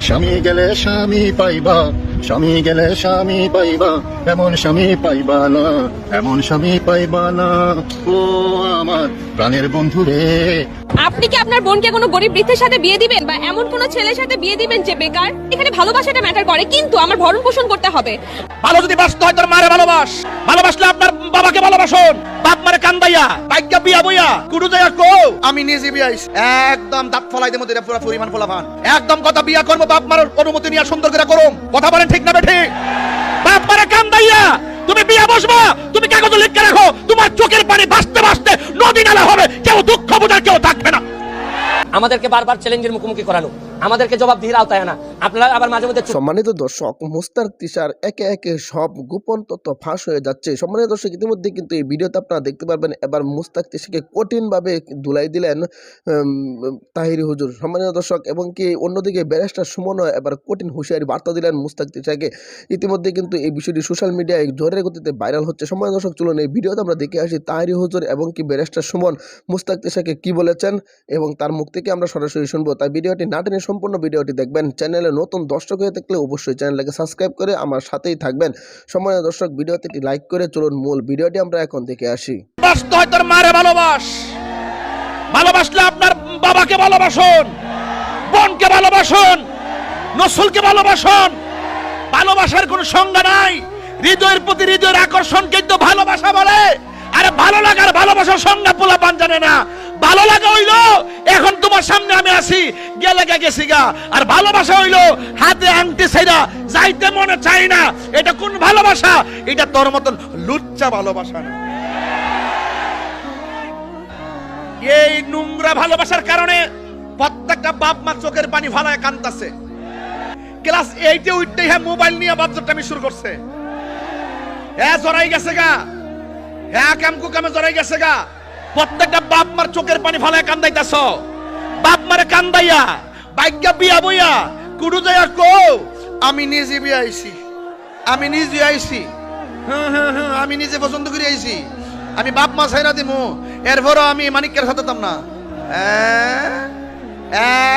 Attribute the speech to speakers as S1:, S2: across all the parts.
S1: স্বামী গেলে স্বামী পাইবা, স্বামী গেলে স্বামী পাইবা, এমন স্বামী পাইবা না, এমন স্বামী পাইবা না। ও আমার প্রাণের বন্ধু রে।
S2: আপনি কি আপনার বোনকে কোনো গরিব বৃদ্ধের সাথে বিয়ে দিবেন বা এমন কোনো ছেলের সাথে বিয়ে দিবেন যে বেকার? এখানে ভালোবাসাটা ম্যাটার করে, কিন্তু আমার ভরণ পোষণ করতে হবে।
S3: ভালো যদি বাসতে হয় তোর মারে ভালোবাস, ভালোবাসলে আপনার বাবাকে ভালোবাসুন। বাপ মারে কান্দাইয়া ভাগ্যা বিয়া বইয়া কুড়ু যাইয়া কো আমি নিজে বিয়াইস একদম দাঁত ফলাই দেবো এটা পুরো পরিমাণ ফলাফান একদম কথা বিয়া করবো বাপ মার অনুমতি নিয়ে সুন্দর করে করুম। কথা বলেন ঠিক না বেঠি? বাপ মারে কান্দাইয়া তুমি বিয়া বসবা, তুমি কাগজ লিখে রাখো, তোমার চোখের পানি ভাসতে ভাসতে নদী নালা হবে, কেউ দুঃখ বোঝার কেউ থাকবে না।
S4: আমাদেরকে বারবার চ্যালেঞ্জের মুখোমুখি করানো, আমাদেরকে জবাবদিহির আওতায় আনা। আপনারা আবার মাঝে মধ্যে
S5: সম্মানিত দর্শক, মুস্তাক তিশার একে একে সব গোপন তথ্য ফাঁস হয়ে যাচ্ছে। সম্মানিত দর্শক, ইতিমধ্যে কিন্তু এই ভিডিওতে আপনারা দেখতে পারবেন এবার মুস্তাক তিশাকে কঠিনভাবে ধুলাই দিলেন তাহিরি হুজুর। সম্মানিত দর্শক, এবং কি অন্যদিকে ব্যারিস্টার সুমনও এবার কঠিন হুঁশিয়ারি বার্তা দিলেন মুস্তাক তিশাকে। ইতিমধ্যে কিন্তু এই বিষয়টি সোশ্যাল মিডিয়ায় জোরের গতিতে ভাইরাল হচ্ছে। সম্মানিত দর্শক, চলুন এই ভিডিওতে আমরা দেখে আসি তাহিরি হুজুর এবং কি ব্যারিস্টার সুমন মুস্তাক তিশাকে কি বলেছেন এবং তার মুখ থেকে আমরা সরাসরি শুনবো। তাই ভিডিওটি না টেনে সম্পূর্ণ ভিডিওটি দেখবেন। চ্যানেলে নতুন দর্শক হয়ে থাকলে অবশ্যই চ্যানেলটাকে সাবস্ক্রাইব করে আমার সাথেই থাকবেন। সম্মানিত দর্শক, ভিডিওতে একটি লাইক করে চলুন মূল ভিডিওটি আমরা এখন দেখে আসি।
S3: বাসতে হয় তোর মারে ভালোবাস, ভালোবাসলে আপনার বাবাকে ভালোবাসুন, বোনকে ভালোবাসুন, নসলকে ভালোবাসুন। ভালোবাসার কোনো সংজ্ঞা নাই, হৃদয়ের প্রতি হৃদয়ের আকর্ষণকে তো ভালোবাসা বলে। আরে ভালো লাগার ভালোবাসার সংজ্ঞা পোলা পান জানে না। ভালো লাগা হইলো এখন তোমার সামনে আমি আসি, গেলে গেছি গা। আর ভালোবাসা হইলো হাতে আংটি ছাইরা যাইতে মনে চাই না। এটা কোন ভালোবাসা? এটা তোর মতন লুচ্চা ভালোবাসা না। এই নোংরা ভালোবাসার কারণে প্রত্যেকটা বাপ মা চোখের পানি ফালায় কাঁদতেছে। ক্লাস 8 এ উঠতে হ্যাঁ মোবাইল নিয়ে বাচ্চাটামি শুরু করছে। হ্যাঁ জড়াই গেছে গা, হ্যাঁ কামকু কামে জড়াই গেছে গা। প্রত্যেকটা বাপ মার চোখের পানি ফালায় কান্দাইতেছ। বাপ মারে কান্দাইয়া ভাগ্যা বিয়া বইয়া কুড়ু যাইয়া কো আমি নিজে বিয়া আইছি, আমি নিজে আইছি, আমি নিজে পছন্দ করে আইছি, আমি বাপ মা ছাইরা দিমু, এরপরও আমি মানিকের সাথে তাম না।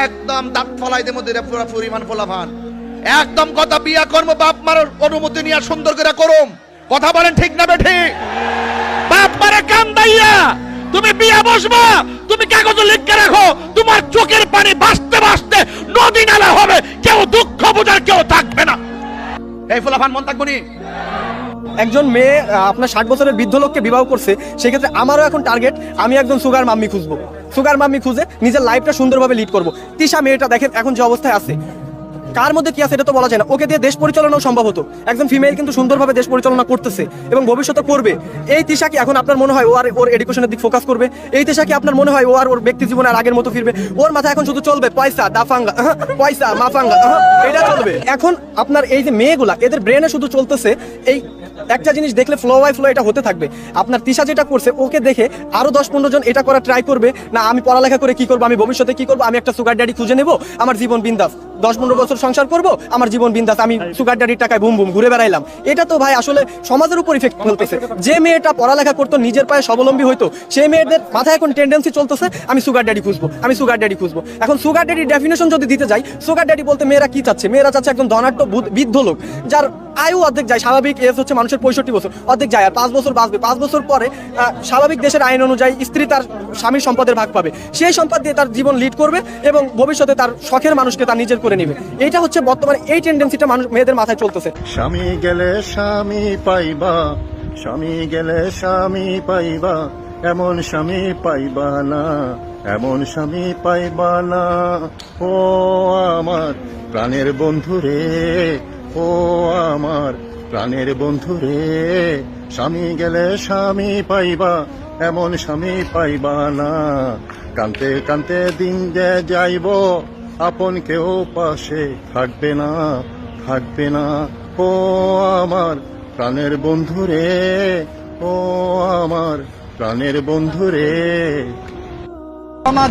S3: একদম দাঁত ফলাই দেবো এটা পুরো পরিমাণ ফলাফান একদম কথা বিয়া করবো বাপ মার অনুমতি নিয়ে সুন্দর করে করুম। কথা বলেন ঠিক না বেঠি? বাপ মারে কান্দাইয়া তুমি বিয়া বসবা, তুমি কাগজ লিখে রাখো, তোমার চোখের পানি ভাসতে ভাসতে নদী নালা হবে, কেউ দুঃখ বোঝার কেউ থাকবে না। এই ফলাফান মন থাকবো নি?
S6: একজন মেয়ে আপনার 60 বছরের বৃদ্ধ লোককে বিবাহ করছে, সেক্ষেত্রে আমারও এখন টার্গেট, আমি একজন সুগার মাম্মি খুঁজবো। সুগার মাম্মি খুঁজে নিজের লাইফটা সুন্দরভাবে লিড করবো। তিশা মেয়েটা দেখেন এখন যে অবস্থায় আছে, কার মধ্যে কি আছে এটা তো বলা যায় না। ওকে দিয়ে দেশ পরিচালনাও সম্ভব হতো। একজন ফিমেল কিন্তু সুন্দরভাবে দেশ পরিচালনা করতেছে এবং ভবিষ্যতে করবে। এই তিশা কি এখন আপনার মনে হয় ও আর ওর এডুকেশনের দিক ফোকাস করবে? এই তিশা কি আপনার মনে হয় ও আর ওর ব্যক্তি জীবনে আর আগের মতো ফিরবে? ওর মাথায় এখন শুধু চলবে পয়সা দাফাঙ্গা, পয়সা মাফাঙ্গা, এটা চলবে। এখন আপনার এই যে মেয়েগুলা, এদের ব্রেনে শুধু চলতেছে এই একটা জিনিস দেখলে ফ্লো বাই ফ্লো এটা হতে থাকবে। আপনার তিশা যেটা করছে, ওকে দেখে আরো 10-15 জন এটা করা ট্রাই করবে। না আমি পড়ালেখা করে কি করবো, আমি ভবিষ্যতে কি করবো, আমি একটা সুগার ড্যাডি খুঁজে নেবো, আমার জীবন বিন্দাস, 10-15 বছর সংসার করবো, আমার জীবন বিন্দাস, আমি সুগার ড্যাডির টাকায় বুম বুম ঘুরে বেড়াইলাম। এটা তো ভাই আসলে সমাজের উপর ইফেক্ট ফেলতেছে। যে মেয়েটা পড়ালেখা করতো, নিজের পায়ে স্বাবলম্বী হইতো, সেই মেয়েদের মাথায় এখন টেন্ডেন্সি চলতেছে আমি সুগার ড্যাডি খুঁজবো, আমি সুগার ড্যাডি খুঁজবো। এখন সুগার ড্যাডির ডেফিনেশন যদি দিতে যাই, সুগার ড্যাডি বলতে মেয়েরা কি চাচ্ছে? মেয়েরা চাচ্ছে একজন ধনাঢ্য বৃদ্ধ লোক যার আয়ু অর্ধেক যায়, স্বাভাবিক এজ হচ্ছে মানুষের 65 বছর, অর্ধেক যায় আর 5 বছর বাঁচবে। 5 বছর পরে স্বাভাবিক দেশের আইন অনুযায়ী স্ত্রী তার স্বামীর সম্পদের ভাগ পাবে, সেই সম্পদ দিয়ে তার জীবন লিড করবে এবং ভবিষ্যতে তার শখের মানুষকে তার নিজের করে নেবে। এটা হচ্ছে বর্তমানে এই টেন্ডেন্সিটা মানুষ মেয়েদের মাথায় চলতেছে।
S1: স্বামী গেলে স্বামী পাইবা, স্বামী গেলে স্বামী পাইবা, এমন স্বামী পাইবা না, এমন স্বামী পাইবা না। ও আমার প্রাণের বন্ধু রে, ও আমার প্রাণের বন্ধু রে। স্বামী গেলে স্বামী পাইবা, এমন স্বামী পাইবা না। কানতে কানতে দিন যে যাইব, আপন কেউ পাশে থাকবে না, থাকবে না। ও আমার প্রাণের বন্ধু রে, ও আমার প্রাণের বন্ধু রে।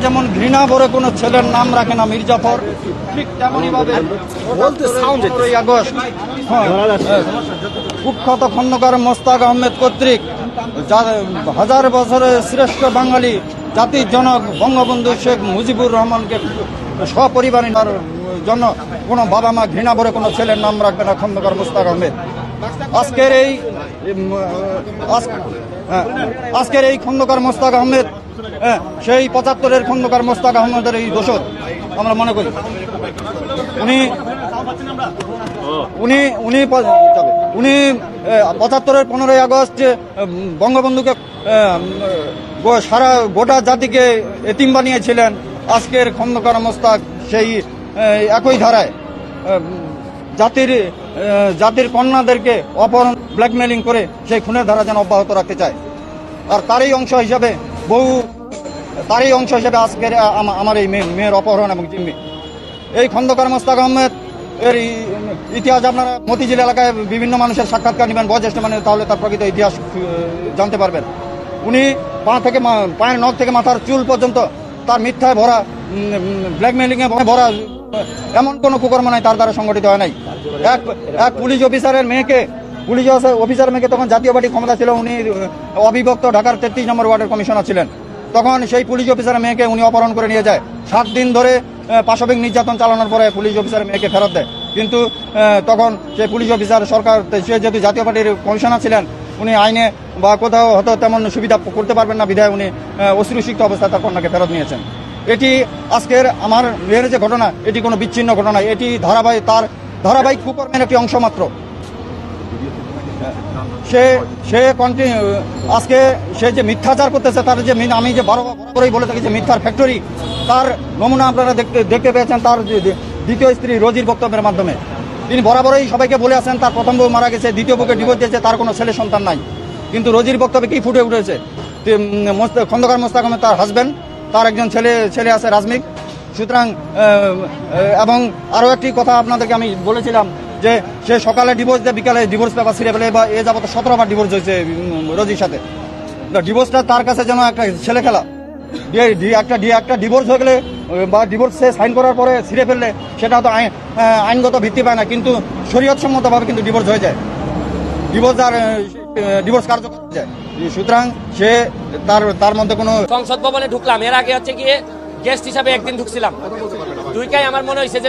S7: যেমন ঘৃণা ভরে কোনো ছেলের নাম রাখে না মির্জাফর, ঠিক তেমনই ভাবে আগস্ট কুখ্যাত খন্দকার মোস্তাক আহমেদ কর্তৃক হাজার বছরের শ্রেষ্ঠ বাঙালি জাতির জনক বঙ্গবন্ধু শেখ মুজিবুর রহমানকে সপরিবারে জন্য কোনো বাবা মা ঘৃণা ভরে কোনো ছেলের নাম রাখবে না খন্দকার মুস্তাক আহমেদ। আজকের এই আজকের এই খন্দকার মোস্তাক আহমেদ সেই 75-এর খন্দকার মোস্তাক আহমেদের এই দোষর আমরা মনে করি। উনি 75-এর 15ই আগস্ট বঙ্গবন্ধুকে সারা গোটা জাতিকে এতিম বানিয়েছিলেন। আজকের খন্দকার মোস্তাক সেই একই ধারায় জাতির কন্যাদেরকে অপহরণ ব্ল্যাকমেলিং করে সেই খুনের ধারা যেন অব্যাহত রাখতে চায়। আর তারই অংশ হিসাবে আজকের আমার এই মেয়ের অপহরণ এবং জিম্মি। এই খন্দকার মোস্তাক আহমেদ এর ইতিহাস আপনারা মতিঝিল এলাকায় বিভিন্ন মানুষের সাক্ষাৎকার নেবেন, বয়োজ্যেষ্ঠ মানে, তাহলে তার প্রকৃত ইতিহাস জানতে পারবেন। উনি পায়ের নখ থেকে মাথার চুল পর্যন্ত তার মিথ্যায় ভরা, ব্ল্যাকমেলিংয়ে ভরা এমন কোনো কুকর্ম নাই তার দ্বারা সংগঠিত হয় নাই। এক পুলিশ অফিসারের মেয়েকে তখন জাতীয় পার্টি ক্ষমতা ছিল, উনি অবিভক্ত ঢাকার 33 নম্বর ওয়ার্ডের কমিশনার ছিলেন। তখন সেই পুলিশ অফিসারের মেয়েকে উনি অপহরণ করে নিয়ে যায়। 7 দিন ধরে পাশবিক নির্যাতন চালানোর পরে পুলিশ অফিসারের মেয়েকে ফেরত দেয়। কিন্তু তখন সেই পুলিশ অফিসার সরকার, সে যেহেতু জাতীয় পার্টির কমিশনার ছিলেন, উনি আইনে বা কোথাও হয়তো তেমন সুবিধা করতে পারবেন না বিধায় উনি অশ্রুসিক্ত অবস্থায় তার কন্যাকে ফেরত নিয়েছেন। এটি আজকের আমার মেয়ের যে ঘটনা, এটি কোনো বিচ্ছিন্ন ঘটনা, এটি ধারাবাহিক কুকর্মের একটি অংশ মাত্র। আজকে সে যে মিথ্যাচার করতেছে, তার যে আমি যে বরাবরই বলে থাকি যে মিথ্যার ফ্যাক্টরি, তার নমুনা আপনারা দেখতে পেয়েছেন তার দ্বিতীয় স্ত্রী রোজির বক্তব্যের মাধ্যমে। তিনি বরাবরই সবাইকে বলে আসেন তার প্রথম বউ মারা গেছে, দ্বিতীয় বউকে ডিভোর্স দিয়েছে, তার কোনো ছেলে সন্তান নাই। কিন্তু রোজির বক্তব্যে কি ফুটে উঠেছে? খন্দকার মোস্তাক আহমেদ তার হাজব্যান্ড, তার একজন ছেলে আছে রাজমিক। সুতরাং এবং আরও একটি কথা আপনাদেরকে আমি বলেছিলাম যে সে সকালে ডিভোর্স দেয়, বিকালে ডিভোর্স পেপার ছিঁড়ে ফেলে, বা এ যাবত 17বার ডিভোর্স হয়েছে রোজির সাথে। ডিভোর্সটা তার কাছে যেন একটা ছেলে খেলা। একটা ডিভোর্স হয়ে গেলে বা ডিভোর্সে সাইন করার পরে ছিঁড়ে ফেললে সেটা তো আইনগত ভিত্তি পায় না, কিন্তু শরীয়তসম্মতভাবে কিন্তু ডিভোর্স হয়ে যায়, ডিভোর্স কার্যকর হয়ে যায়। সুতরাং সে তার মধ্যে কোনো
S4: সংসদ ভবনে ঢুকলাম, এর আগে হচ্ছে গিয়ে গেস্ট হিসাবে একদিন ঢুকছিলাম। দুইটাই আমার মনে হয়েছে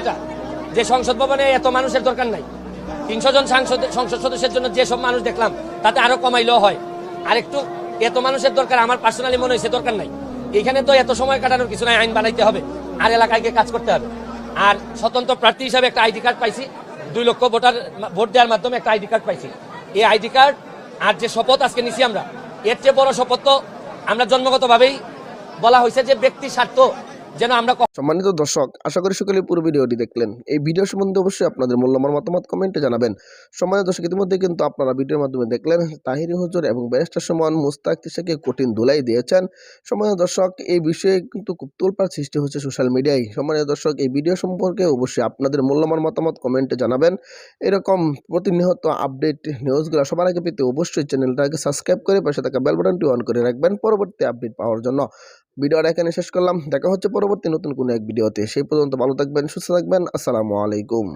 S4: যে সংসদ ভবনে এত মানুষের দরকার নাই। 300 জন সংসদ সদস্যের জন্য যেসব মানুষ দেখলাম তাতে আরো কমাইলেও হয়। আর একটু এত মানুষের দরকার আমার পার্সোনালি মনে হয়েছে দরকার নাই। এখানে তো এত সময় কাটানোর কিছু নাই, আইন বানাইতে হবে আর এলাকায় গিয়ে কাজ করতে হবে। আর স্বতন্ত্র প্রার্থী হিসাবে একটা আইডি কার্ড পাইছি, 2 লক্ষ ভোট দেওয়ার মাধ্যমে একটা আইডি কার্ড পাইছি। এই আইডি কার্ড আর যে শপথ আজকে নিছি আমরা, এর চেয়ে বড় শপথ তো আমরা জন্মগতভাবেই বলা হয়েছে যে ব্যক্তির স্বার্থ যেন আমরা।
S5: সম্মানিত দর্শক, আশা করি সকলে পুরো ভিডিওটি দেখলেন। এই ভিডিও সম্বন্ধে অবশ্যই আপনাদের মূল্যবান মতামত কমেন্টে জানাবেন। সম্মানিত দর্শক, ইতিমধ্যে কিন্তু আপনারা ভিডিওর মাধ্যমে দেখলেন তাহিরি হুজুর এবং ব্যারিস্টার সুমন মুস্তাক তিশাকে কঠিন ধুলাই দিয়েছেন। সম্মানিত দর্শক, এই বিষয়ে কিন্তু খুব তোলপাড় সৃষ্টি হচ্ছে সোশ্যাল মিডিয়ায়। সম্মানিত দর্শক, এই ভিডিও সম্পর্কে অবশ্যই আপনাদের মূল্যবান মতামত কমেন্টে জানাবেন। এরকম প্রতিনিয়ত আপডেট নিউজগুলো সবার আগে পেতে অবশ্যই চ্যানেলটাকে সাবস্ক্রাইব করে পাশে থাকা বেল বাটনটি অন করে রাখবেন পরবর্তী আপডেট পাওয়ার জন্য। ভিডিওটা এখানে শেষ করলাম, দেখা হচ্ছে পরবর্তী নতুন কোনো এক ভিডিওতে। সেই পর্যন্ত ভালো থাকবেন, সুস্থ থাকবেন। আসসালামু আলাইকুম।